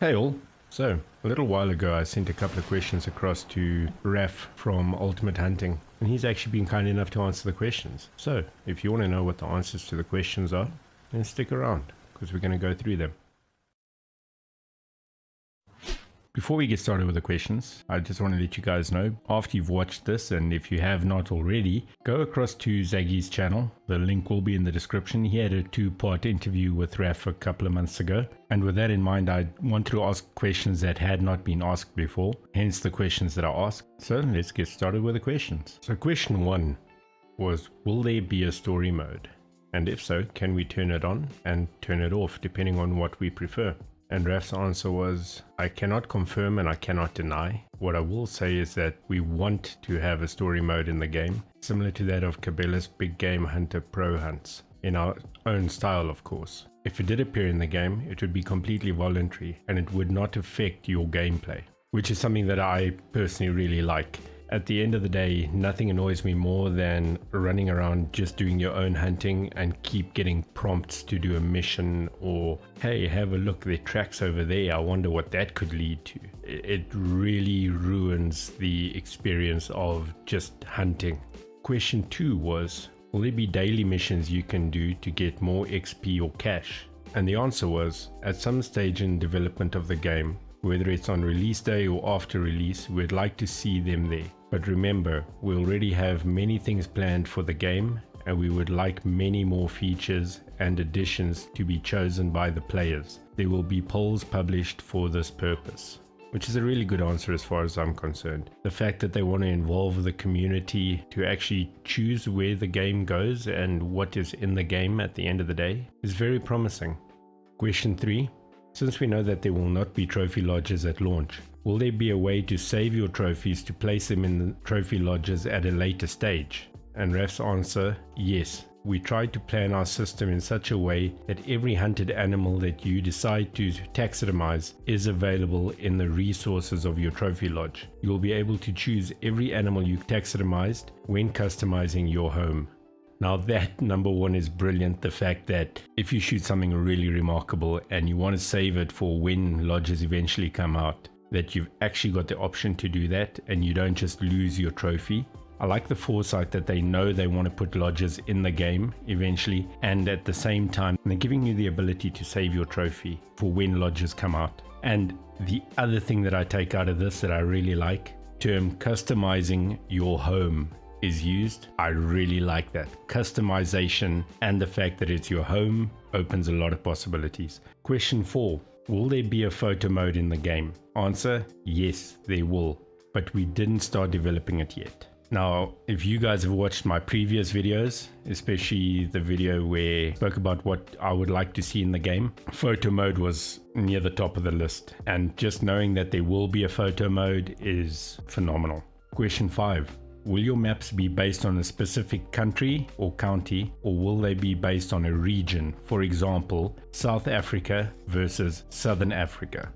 Hey all. So, a little while ago I sent a couple of questions across to Raf from Ultimate Hunting, and he's actually been kind enough to answer the questions. So, if you want to know what the answers to the questions are, then stick around, because we're going to go through them. Before we get started with the questions, I just want to let you guys know, after you've watched this, and if you have not already, go across to Zaggi's channel. The link will be in the description. He had a 2-part interview with Raf a couple of months ago. And with that in mind, I wanted to ask questions that had not been asked before, hence the questions that I asked. So let's get started with the questions. So question 1 was, will there be a story mode? And if so, can we turn it on and turn it off depending on what we prefer? And Raf's answer was, I cannot confirm and I cannot deny. What I will say is that we want to have a story mode in the game, similar to that of Cabela's Big Game Hunter Pro Hunts, in our own style of course. If it did appear in the game, it would be completely voluntary and it would not affect your gameplay, which is something that I personally really like. At the end of the day, nothing annoys me more than running around just doing your own hunting and keep getting prompts to do a mission, or hey, have a look, there are tracks over there, I wonder what that could lead to. It really ruins the experience of just hunting. Question 2 was, will there be daily missions you can do to get more XP or cash? And the answer was, at some stage in development of the game, whether it's on release day or after release, we'd like to see them there. But remember, we already have many things planned for the game, and we would like many more features and additions to be chosen by the players. There will be polls published for this purpose, which is a really good answer as far as I'm concerned. The fact that they want to involve the community to actually choose where the game goes and what is in the game at the end of the day is very promising. Question 3. Since we know that there will not be trophy lodges at launch, will there be a way to save your trophies to place them in the trophy lodges at a later stage? And Raf's answer, yes. We tried to plan our system in such a way that every hunted animal that you decide to taxidermize is available in the resources of your trophy lodge. You will be able to choose every animal you taxidermized when customizing your home. Now that, number one, is brilliant. The fact that if you shoot something really remarkable and you want to save it for when lodges eventually come out, that you've actually got the option to do that and you don't just lose your trophy. I like the foresight that they know they want to put lodges in the game eventually, and at the same time they're giving you the ability to save your trophy for when lodges come out. And the other thing that I take out of this that I really like, term customizing your home is used. I really like that. Customization and the fact that it's your home opens a lot of possibilities. Question 4. Will there be a photo mode in the game? Answer, yes, there will, but we didn't start developing it yet. Now, if you guys have watched my previous videos, especially the video where I spoke about what I would like to see in the game, photo mode was near the top of the list, and just knowing that there will be a photo mode is phenomenal. Question 5. Will your maps be based on a specific country or county, or will they be based on a region? For example, South Africa versus Southern Africa.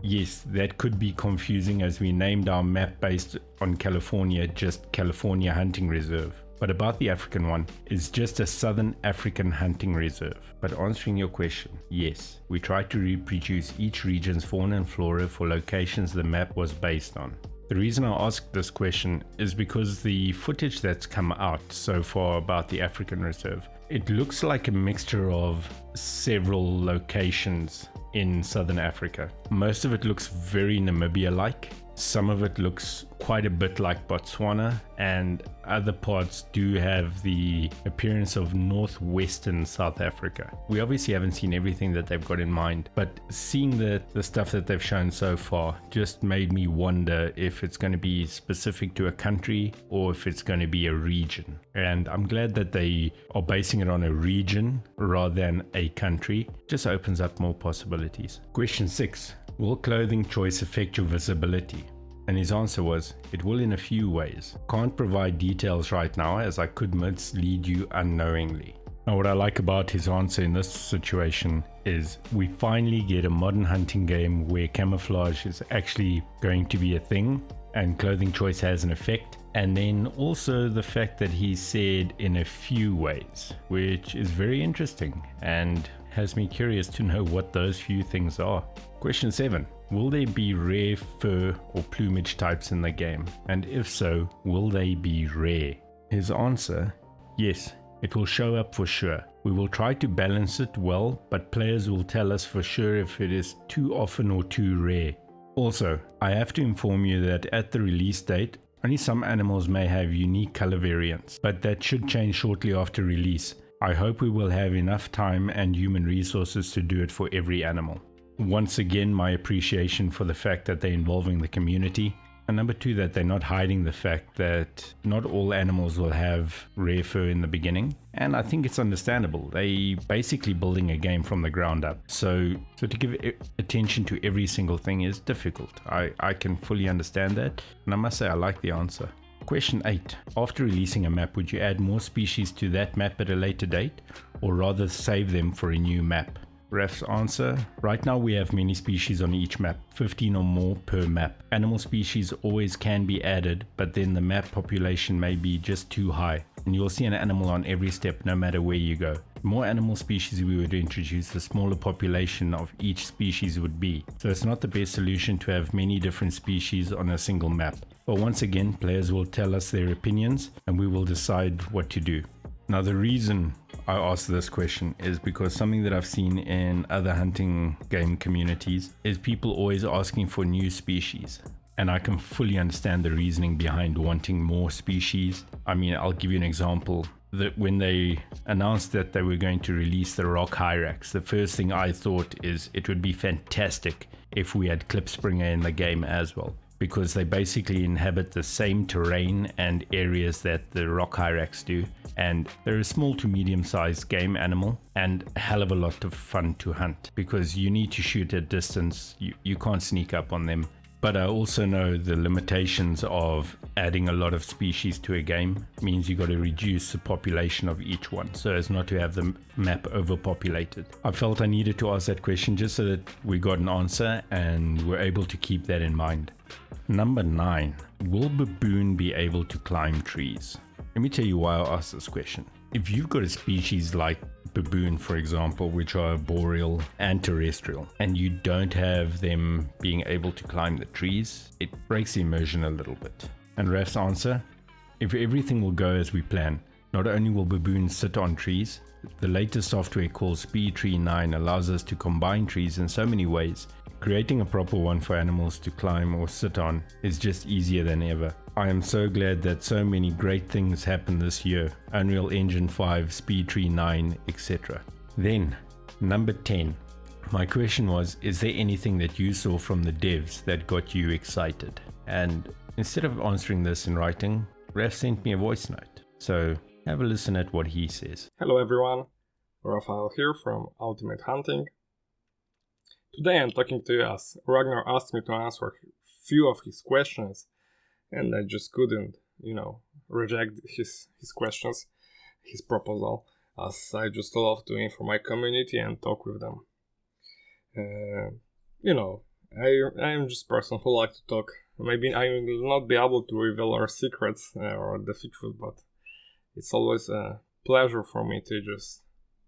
Yes, that could be confusing as we named our map based on California just California Hunting Reserve. But about the African one, it's just a Southern African Hunting Reserve. But answering your question, yes, we tried to reproduce each region's fauna and flora for locations the map was based on. The reason I asked this question is because the footage that's come out so far about the African Reserve, it looks like a mixture of several locations in Southern Africa. Most of it looks very Namibia-like. Some of it looks quite a bit like Botswana, and other parts do have the appearance of northwestern South Africa. We obviously haven't seen everything that they've got in mind, but seeing the stuff that they've shown so far just made me wonder if it's going to be specific to a country or if it's going to be a region. And I'm glad that they are basing it on a region rather than a country. Just opens up more possibilities. Question 6. Will clothing choice affect your visibility? And his answer was, it will in a few ways. Can't provide details right now as I could mislead you unknowingly. Now what I like about his answer in this situation is we finally get a modern hunting game where camouflage is actually going to be a thing and clothing choice has an effect. And then also the fact that he said in a few ways, which is very interesting. And has me curious to know what those few things are. Question 7. Will there be rare fur or plumage types in the game? And if so, will they be rare? His answer, yes, it will show up for sure. We will try to balance it well, but players will tell us for sure if it is too often or too rare. Also, I have to inform you that at the release date, only some animals may have unique color variants, but that should change shortly after release. I hope we will have enough time and human resources to do it for every animal. Once again, my appreciation for the fact that they're involving the community. And number 2, that they're not hiding the fact that not all animals will have rare fur in the beginning. And I think it's understandable. They basically building a game from the ground up. So to give attention to every single thing is difficult. I can fully understand that. And I must say I like the answer. Question 8. After releasing a map, would you add more species to that map at a later date? Or rather save them for a new map? Raf's answer, right now we have many species on each map, 15 or more per map. Animal species always can be added, but then the map population may be just too high, and you'll see an animal on every step no matter where you go. The more animal species we would introduce, the smaller population of each species would be, so it's not the best solution to have many different species on a single map. But once again, players will tell us their opinions, and we will decide what to do. Now the reason I asked this question is because something that I've seen in other hunting game communities is people always asking for new species. And I can fully understand the reasoning behind wanting more species. I mean, I'll give you an example. That when they announced that they were going to release the rock hyrax, the first thing I thought is it would be fantastic if we had Klipspringer in the game as well, because they basically inhabit the same terrain and areas that the rock hyrax do, and they're a small to medium sized game animal and a hell of a lot of fun to hunt because you need to shoot at distance. You can't sneak up on them. But I also know the limitations of adding a lot of species to a game means you got to reduce the population of each one so as not to have the map overpopulated. I felt I needed to ask that question just so that we got an answer and we're able to keep that in mind. Number 9. Will Baboon be able to climb trees? Let me tell you why I asked this question. If you've got a species like baboon, for example, which are boreal and terrestrial, and you don't have them being able to climb the trees, it breaks the immersion a little bit. And Raf's answer, if everything will go as we plan, not only will baboons sit on trees, the latest software called Speed Tree 9 allows us to combine trees in so many ways. Creating a proper one for animals to climb or sit on is just easier than ever. I am so glad that so many great things happened this year. Unreal Engine 5, Speed Tree 9, etc. Then, number 10. My question was, is there anything that you saw from the devs that got you excited? And instead of answering this in writing, Raf sent me a voice note. So have a listen at what he says. Hello everyone, Rafael here from Ultimate Hunting. Today I'm talking to you as Ragnar asked me to answer a few of his questions, and I just couldn't, reject his questions, his proposal, as I just love doing for my community and talk with them. I am just a person who likes to talk. Maybe I will not be able to reveal our secrets or the features, but it's always a pleasure for me to just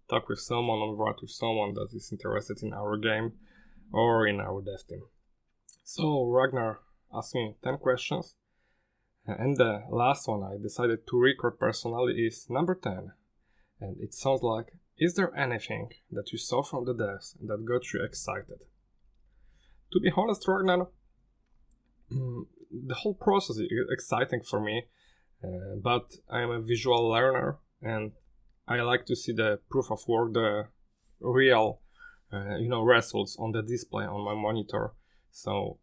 talk with someone or write with someone that is interested in our game or in our dev team. So Ragnar asked me 10 questions, and the last one I decided to record personally is number 10, and it sounds like, is there anything that you saw from the devs that got you excited? To be honest, Ragnar, the whole process is exciting for me, but I am a visual learner and I like to see the proof of work, the real results on the display on my monitor. So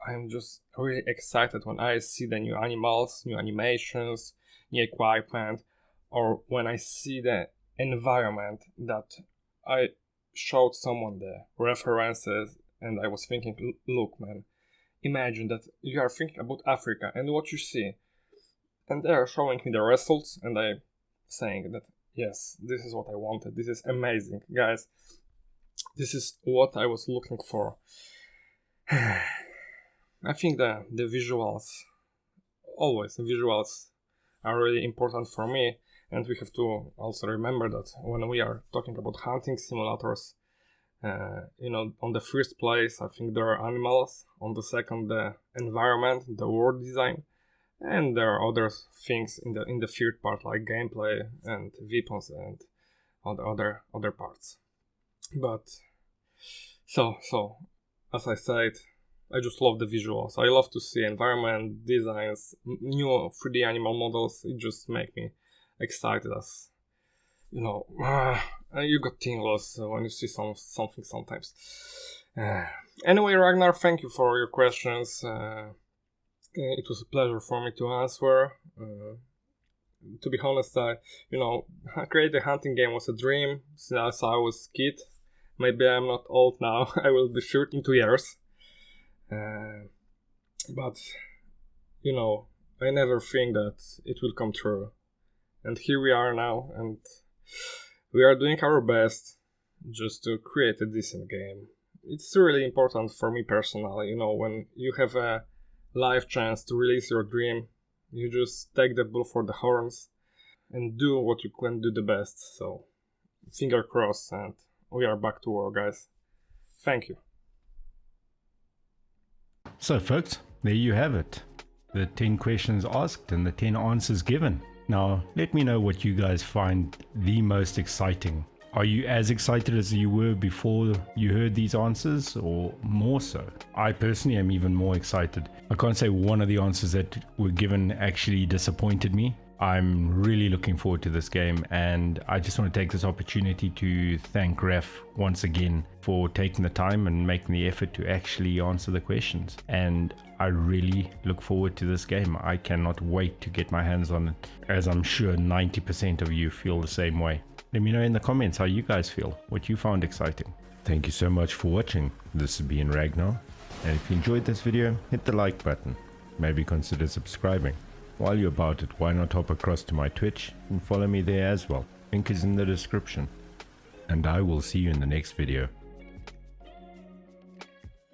I'm just really excited when I see the new animals, new animations, new equipment, or when I see the environment that I showed someone the references and I was thinking, look man, imagine that you are thinking about Africa and what you see, and they are showing me the results and I'm saying that yes, this is what I wanted, this is amazing guys, this is what I was looking for. I think the visuals are really important for me, And we have to also remember that when we are talking about hunting simulators, on the first place, I think there are animals. On the second, the environment, the world design, and there are other things in the third part, like gameplay and weapons and other parts. But so as I said, I just love the visuals. I love to see environment designs, new 3D animal models. It just makes me excited, as you got tingles when you see something sometimes. Anyway, Ragnar, thank you for your questions. It was a pleasure for me to answer. To be honest, create a hunting game was a dream since I was a kid. Maybe I'm not old now. I will be 30 in 2 years. But I never think that it will come true. And here we are now, and we are doing our best just to create a decent game. It's really important for me personally, when you have a live chance to release your dream, you just take the bull for the horns and do what you can do the best. So, finger crossed, and we are back to work, guys. Thank you. So folks, there you have it. The 10 questions asked and the 10 answers given. Now, let me know what you guys find the most exciting. Are you as excited as you were before you heard these answers, or more so? I personally am even more excited. I can't say one of the answers that were given actually disappointed me. I'm really looking forward to this game, and I just want to take this opportunity to thank Ref once again for taking the time and making the effort to actually answer the questions. And I really look forward to this game. I cannot wait to get my hands on it, as I'm sure 90% of you feel the same way. Let me know in the comments how you guys feel, what you found exciting. Thank you so much for watching. This has been Ragnar, and if you enjoyed this video, hit the like button. Maybe consider subscribing. While you're about it, why not hop across to my Twitch and follow me there as well. Link is in the description. And I will see you in the next video.